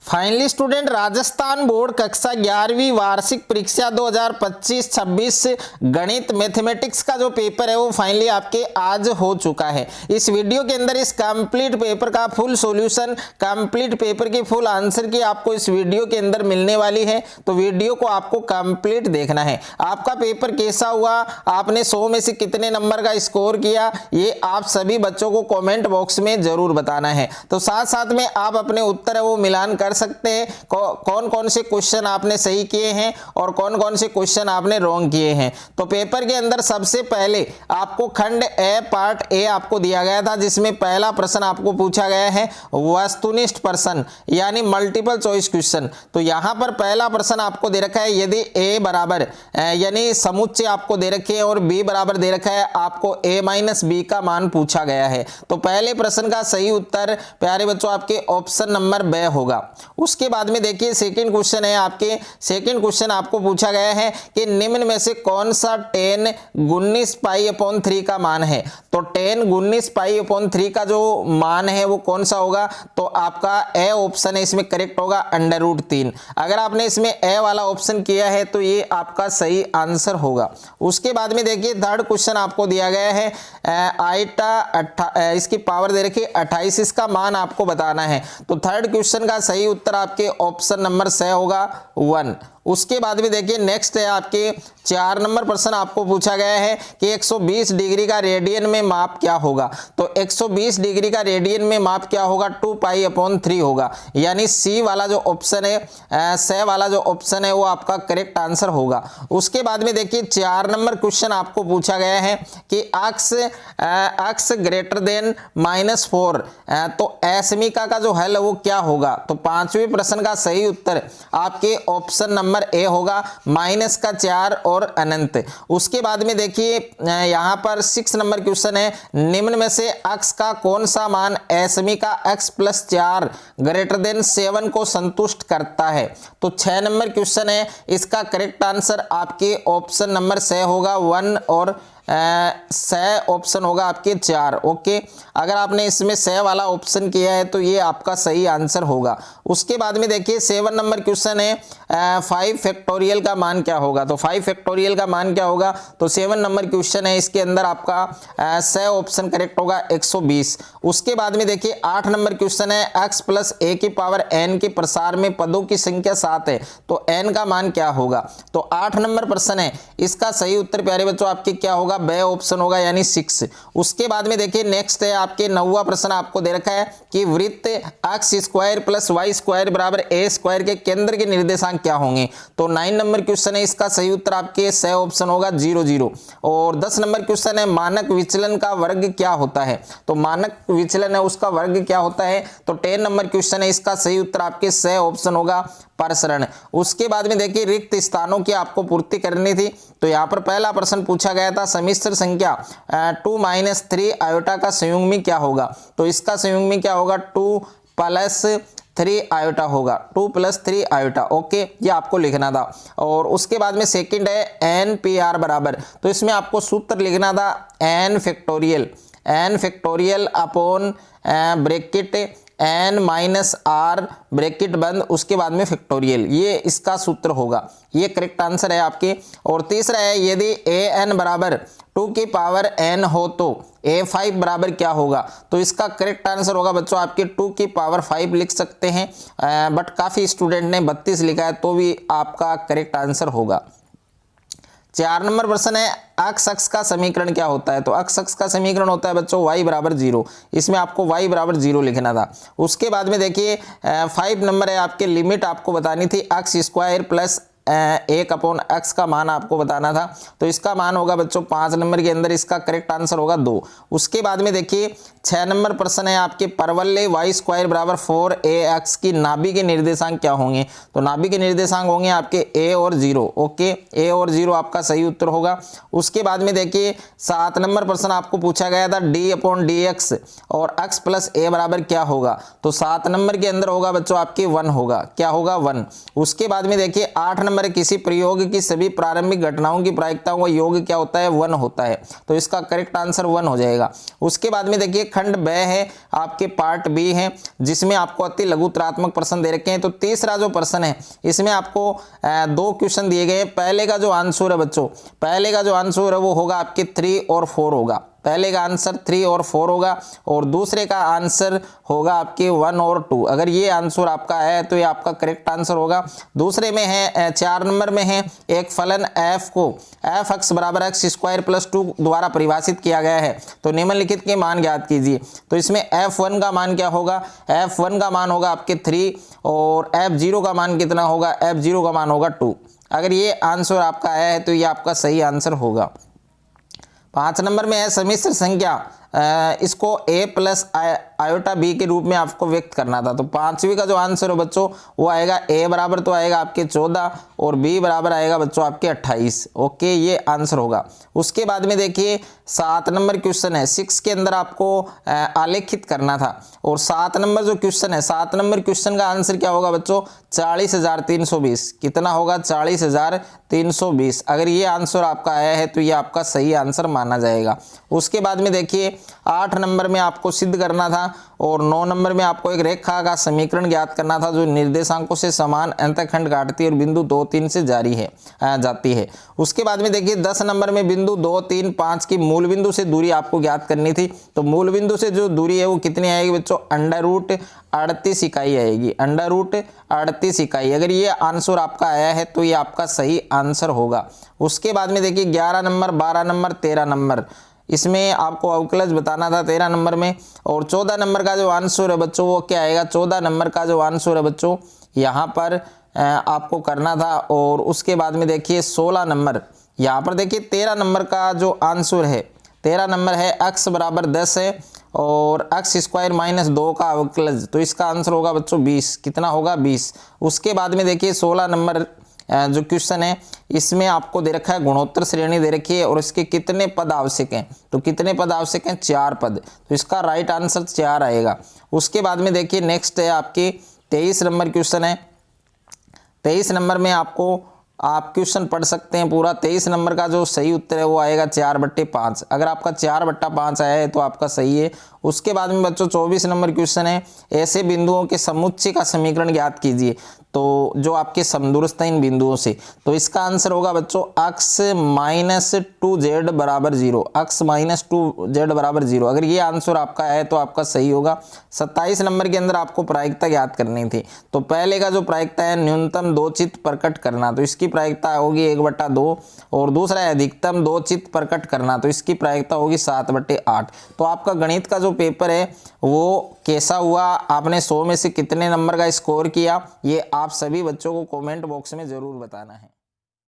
Finally student, Rajasthan board कक्षा 11वीं वार्षिक परीक्षा 2025-26 गणित मैथमेटिक्स का जो पेपर है वो फाइनली आपके आज हो चुका है। इस वीडियो के अंदर इस कंप्लीट पेपर का फुल सॉल्यूशन, कंप्लीट पेपर की फुल आंसर की आपको इस वीडियो के अंदर मिलने वाली है, तो वीडियो को आपको कंप्लीट देखना है। आपका पेपर कैसा हुआ, आपने 100 में से कितने नंबर का स्कोर किया, ये आप सभी बच्चों को कॉमेंट बॉक्स में जरूर बताना है। तो साथ साथ में आप अपने उत्तर है वो मिलान कर सकते हैं, कौन कौन से क्वेश्चन आपने सही किए हैं और कौन कौन से क्वेश्चन आपने रॉन्ग किए हैं। तो पेपर के अंदर सबसे पहले आपको खंड ए पार्ट ए आपको दिया गया था, जिसमें पहला प्रश्न आपको पूछा गया है वस्तुनिष्ठ प्रश्न यानी मल्टीपल चॉइस क्वेश्चन। तो यहां पर पहला प्रश्न आपको दे रखा है, यदि ए बराबर यानी समुच्चय आपको दे रखे हैं और बी बराबर दे रखा है, आपको ए माइनस बी का मान पूछा गया है। तो पहले प्रश्न का सही उत्तर प्यारे बच्चों आपके ऑप्शन नंबर बे होगा। उसके बाद में देखिए सेकंड क्वेश्चन है आपके, सेकंड क्वेश्चन आपको पूछा गया है कि निम्न में से कौन सा 10 19 पाई अपॉन 3 का मान है। तो 10 19 पाई अपॉन 3 का जो मान है वो कौन सा होगा, तो आपका ए ऑप्शन है इसमें करेक्ट होगा, √3। अगर आपने इसमें ए वाला ऑप्शन किया है तो ये आपका सही आंसर होगा। उसके बाद में देखिए थर्ड क्वेश्चन आपको दिया गया है आईटा इसकी पावर दे रखी 28, इसका मान आपको बताना है। तो थर्ड क्वेश्चन का सही उत्तर आपके ऑप्शन नंबर से होगा 1। उसके बाद में देखिए नेक्स्ट है आपके 4 नंबर प्रश्न आपको पूछा गया है कि 120 डिग्री का रेडियन में माप क्या होगा। तो 120 डिग्री का रेडियन में माप क्या होगा, 2 पाई अपॉन 3 होगा, यानी सी वाला जो ऑप्शन है से वाला जो ऑप्शन है वो आपका करेक्ट आंसर होगा। उसके बाद में देखिए 4 नंबर क्वेश्चन आपको पूछा गया है कि x ग्रेटर देन -4, तो असमीका का जो हल है वो क्या होगा। तो 5वें प्रश्न का सही उत्तर आपके ऑप्शन नंबर ए होगा, -4 और अनंत। उसके बाद में देखिए यहां पर 6 नंबर क्वेश्चन है, निम्न में से x का कौन सा मान असमीका x + 4 ग्रेटर देन 7 को संतुष्ट करता है। तो 6 नंबर क्वेश्चन है, इसका करेक्ट आंसर आपके ऑप्शन नंबर से होगा 1 और से ऑप्शन होगा आपके 4। ओके, अगर आपने इसमें से वाला ऑप्शन किया है तो ये आपका सही आंसर होगा। उसके बाद में देखिए 7 नंबर क्वेश्चन है 5 फैक्टोरियल का मान क्या होगा। तो 5 फैक्टोरियल का मान क्या होगा, तो 7 नंबर क्वेश्चन है, इसके अंदर आपका से ऑप्शन करेक्ट होगा 120। उसके बाद में देखिए 8 नंबर क्वेश्चन है x + a⁴n के प्रसार में पदों की संख्या 7 है, तो n का मान क्या होगा। तो 8 नंबर प्रश्न है, इसका सही उत्तर प्यारे बच्चों आपके क्या होगा, बे ऑप्शन होगा यानी 6। उसके बाद में देखिए नेक्स्ट है आपके 9वां प्रश्न आपको दे रखा है कि वृत्त x² + y² बराबर a² के केंद्र के निर्देशांक क्या होंगे। तो 9 नंबर क्वेश्चन है, इसका सही उत्तर आपके से ऑप्शन होगा 0 0। और 10 नंबर क्वेश्चन है मानक विचलन का वर्ग क्या होता है। तो मानक विचलन है उसका वर्ग क्या होता है। तो 10 नंबर क्वेश्चन है, इसका सही उत्तर आपके से ऑप्शन होगा प्रसरण। उसके बाद में देखिए रिक्त स्थानों की आपको पूर्ति करनी थी। तो यहाँ पर पहला प्रश्न पूछा गया था सम्मिश्र संख्या 2 - 3 आयोटा का संयुग्मी क्या होगा। तो इसका संयुग्मी क्या होगा, 2 + 3 आयोटा होगा, 2 + 3 आयोटा। ओके, ये आपको लिखना था। और उसके बाद में सेकंड है NPR बराबर, तो इसमें आपको सूत्र लिखना था n factorial upon bracket n - r bracket बंद, उसके बाद में फैक्टोरियल, ये इसका सूत्र होगा, ये करेक्ट आंसर है आपके। और तीसरा है यदि an बराबर 2 की पावर n हो तो a5 बराबर क्या होगा। तो इसका करेक्ट आंसर होगा बच्चों आपके 2 की पावर 5 लिख सकते हैं, बट काफ़ी स्टूडेंट ने 32 लिखा है, तो भी आपका करेक्ट आंसर होगा। 4 नंबर प्रश्न है x अक्ष का समीकरण क्या होता है। तो x अक्ष का समीकरण होता है बच्चों y = 0, इसमें आपको y = 0 लिखना था। उसके बाद में देखिए 5 नंबर है आपके, लिमिट आपको बतानी थी x² + 1/x का मान आपको बताना था। तो इसका मान होगा बच्चों 5 नंबर के अंदर, इसका करेक्ट आंसर होगा 2। उसके बाद में देखिए 6 नंबर प्रश्न है आपके परवलय y² = 4ax की नाभि के निर्देशांक क्या होंगे। तो नाभि के निर्देशांक होंगे आपके a और 0। ओके, a और 0 आपका सही उत्तर होगा। उसके बाद में देखिए 7 नंबर प्रश्न आपको पूछा गया था d/dx और x + a बराबर क्या होगा। तो 7 नंबर के अंदर होगा बच्चों आपके 1 होगा, क्या होगा 1। उसके बाद में देखिए 8 नंबर नंबर है, किसी प्रयोग की सभी प्रारंभिक घटनाओं की प्रायिकताओं का योग क्या होता है, 1 होता है। तो इसका करेक्ट आंसर 1 हो जाएगा। उसके बाद में देखिए खंड ब है आपके पार्ट बी है, जिसमें आपको अति लघुतरात्मक प्रश्न दे रखे हैं। तो तीसरा जो प्रश्न है इसमें आपको 2 क्वेश्चन दिए गए हैं। पहले का जो आंसर है बच्चों, पहले का जो आंसर है वो होगा आपके 3 और 4 होगा। पहले का आंसर 3 और 4 होगा और दूसरे का आंसर होगा आपके 1 और 2। अगर ये आंसर आपका है तो ये आपका करेक्ट आंसर होगा। दूसरे में है 4 नंबर में है एक फलन f को f x बराबर x स्क्वायर प्लस 2 द्वारा परिभाषित किया गया है, तो निम्नलिखित के मान ज्ञात कीजिए। तो इसमें f1 का मान क्या होगा, f1 का मान होगा आपके 3 और f0 का मान कितना होगा, f0 का मान होगा 2। अगर ये आंसर आपका है तो ये आपका सही आंसर होगा। 5 नंबर में है सम्मिश्र संख्या, इसको a प्लस आयोटा b के रूप में आपको व्यक्त करना था। तो 5वीं का जो आंसर हो बच्चों वो आएगा a बराबर तो आएगा आपके 14 और b बराबर आएगा बच्चों आपके 28। ओके, ये आंसर होगा। उसके बाद में देखिए 7 नंबर क्वेश्चन है, 6 के अंदर आपको आलेखित करना था और 7 नंबर जो क्वेश्चन है, 7 नंबर क्वेश्चन का आंसर क्या होगा बच्चों, 40,320। कितना होगा, 40,320। अगर ये आंसर आपका आया है तो ये आपका सही आंसर माना जाएगा। उसके बाद में देखिए 8 नंबर में आपको सिद्ध करना था और 9 नंबर में आपको एक रेखा का समीकरण ज्ञात करना था जो निर्देशांकों से समान अंतःखंड काटती है और बिंदु 2, 3 से जाती है। उसके बाद में देखिए 10 नंबर में बिंदु 2, 3, 5 की मूल बिंदु से दूरी आपको ज्ञात करनी थी। तो मूल बिंदु से जो दूरी है वो कितनी आएगी बच्चों, √38 इकाई आएगी, √38 इकाई। अगर ये आंसर आपका आया है तो ये आपका सही आंसर होगा। उसके बाद में देखिए 11 नंबर, 12 नंबर, 13 नंबर, इसमें आपको अवकलज बताना था 13 नंबर में। और 14 नंबर का जो आंसर है बच्चों वो क्या आएगा, 14 नंबर का जो आंसर है बच्चों यहाँ पर आपको करना था। और उसके बाद में देखिए 16 नंबर, यहाँ पर देखिए 13 नंबर का जो आंसर है, 13 नंबर है x बराबर 10 है और x स्क्वायर माइनस 2 का अवकलज, तो इसका आंसर होगा बच्चों 20। कितना होगा, 20। उसके बाद में देखिए 16 नंबर जो क्वेश्चन है इसमें आपको दे रखा है गुणोत्तर श्रेणी दे रखी है और इसके कितने पद आवश्यक हैं, तो कितने पद आवश्यक हैं, 4 पद। तो इसका राइट आंसर 4 आएगा। उसके बाद में देखिए नेक्स्ट है आपकी 23 नंबर क्वेश्चन है। 23 नंबर में आपको आप क्वेश्चन पढ़ सकते हैं पूरा। 23 नंबर का जो सही उत्तर है वो आएगा 4/5। अगर आपका 4/5 आया है तो आपका सही है। उसके बाद में बच्चों 24 नंबर क्वेश्चन है, ऐसे बिंदुओं के समुच्चय का समीकरण ज्ञात कीजिए। तो जो आपके समदूरस्थ इन बिंदुओं से, तो इसका आंसर होगा बच्चों x-2z बराबर 0, x-2z बराबर 0। अगर ये आंसर आपका है तो आपका सही होगा। 27 नंबर के अंदर आपको प्रायिकता ज्ञात करनी थी। तो पहले का जो प्रायिकता है न्यूनतम 2 चित्त प्रकट करना, तो इसकी प्रायिकता होगी 1/2 और दूसरा है अधिकतम 2 चित्त प्रकट करना, तो इसकी प्रायिकता होगी 7/8। तो आपका गणित का जो पेपर है वो कैसा हुआ, आपने 100 में से कितने नंबर का स्कोर किया, ये आप सभी बच्चों को कमेंट बॉक्स में ज़रूर बताना है।